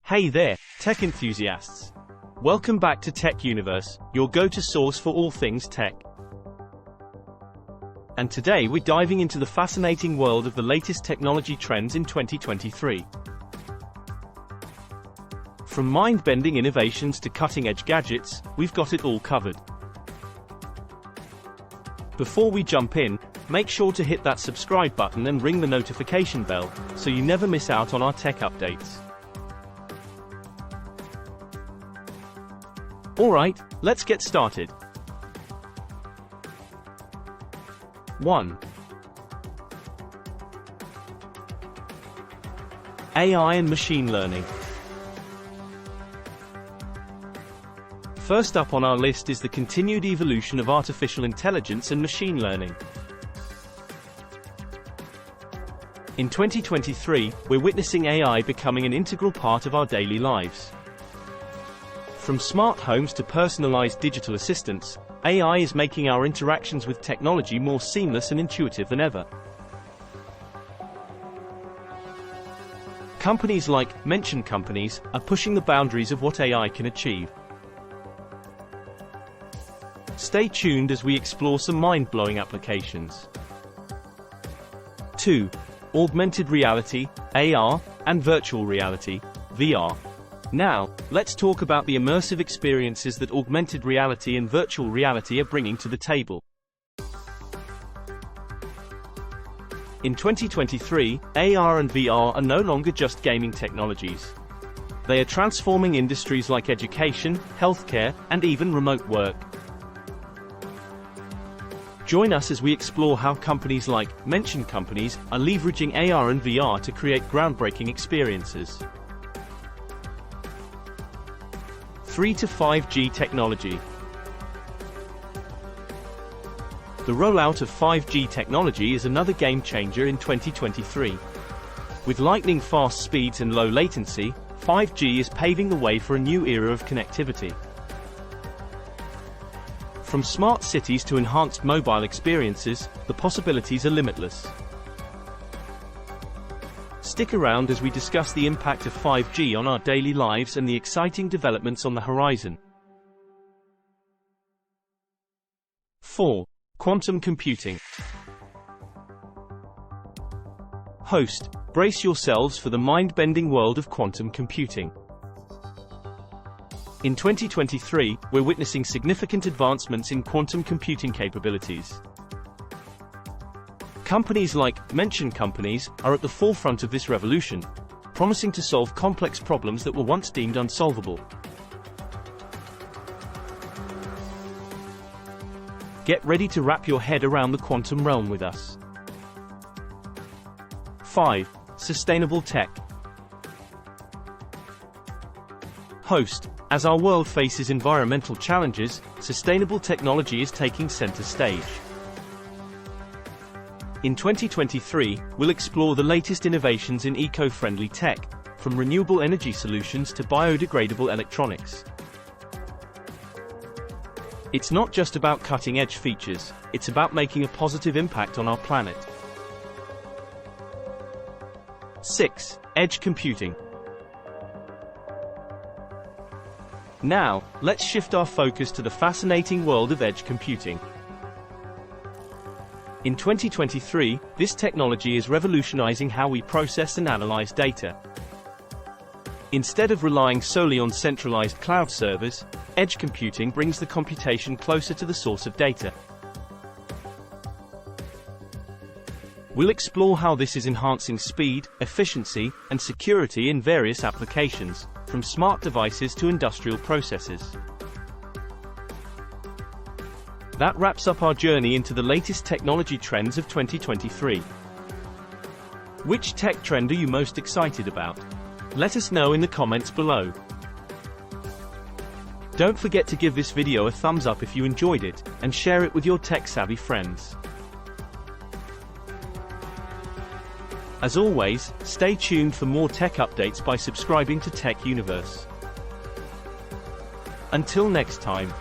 Hey there, tech enthusiasts! Welcome back to Tech Universe, your go-to source for all things tech. And today we're diving into the fascinating world of the latest technology trends in 2023. From mind-bending innovations to cutting-edge gadgets, we've got it all covered. Before we jump in, make sure to hit that subscribe button and ring the notification bell, so you never miss out on our tech updates. Alright, let's get started. 1. AI and machine learning. First up on our list is the continued evolution of artificial intelligence and machine learning. In 2023, we're witnessing AI becoming an integral part of our daily lives. From smart homes to personalized digital assistants, AI is making our interactions with technology more seamless and intuitive than ever. Companies like mentioned companies are pushing the boundaries of what AI can achieve. Stay tuned as we explore some mind-blowing applications. 2. Augmented reality, AR, and virtual reality, VR. Now, let's talk about the immersive experiences that augmented reality and virtual reality are bringing to the table. In 2023, AR and VR are no longer just gaming technologies. They are transforming industries like education, healthcare, and even remote work. Join us as we explore how companies like mentioned companies are leveraging AR and VR to create groundbreaking experiences. 3 to 5G technology. The rollout of 5G technology is another game changer in 2023. With lightning-fast speeds and low latency, 5G is paving the way for a new era of connectivity. From smart cities to enhanced mobile experiences, the possibilities are limitless. Stick around as we discuss the impact of 5G on our daily lives and the exciting developments on the horizon. 4. Quantum computing. Host, brace yourselves for the mind-bending world of quantum computing. In 2023, we're witnessing significant advancements in quantum computing capabilities. Companies like mentioned companies are at the forefront of this revolution, promising to solve complex problems that were once deemed unsolvable. Get ready to wrap your head around the quantum realm with us. 5. Sustainable tech. Host, as our world faces environmental challenges, sustainable technology is taking center stage. In 2023, we'll explore the latest innovations in eco-friendly tech, from renewable energy solutions to biodegradable electronics. It's not just about cutting-edge features, it's about making a positive impact on our planet. 6. Edge computing. Now, let's shift our focus to the fascinating world of edge computing. In 2023, this technology is revolutionizing how we process and analyze data. Instead of relying solely on centralized cloud servers, edge computing brings the computation closer to the source of data. We'll explore how this is enhancing speed, efficiency, and security in various applications, from smart devices to industrial processes. That wraps up our journey into the latest technology trends of 2023. Which tech trend are you most excited about? Let us know in the comments below. Don't forget to give this video a thumbs up if you enjoyed it, and share it with your tech-savvy friends. As always, stay tuned for more tech updates by subscribing to Tech Universe. Until next time.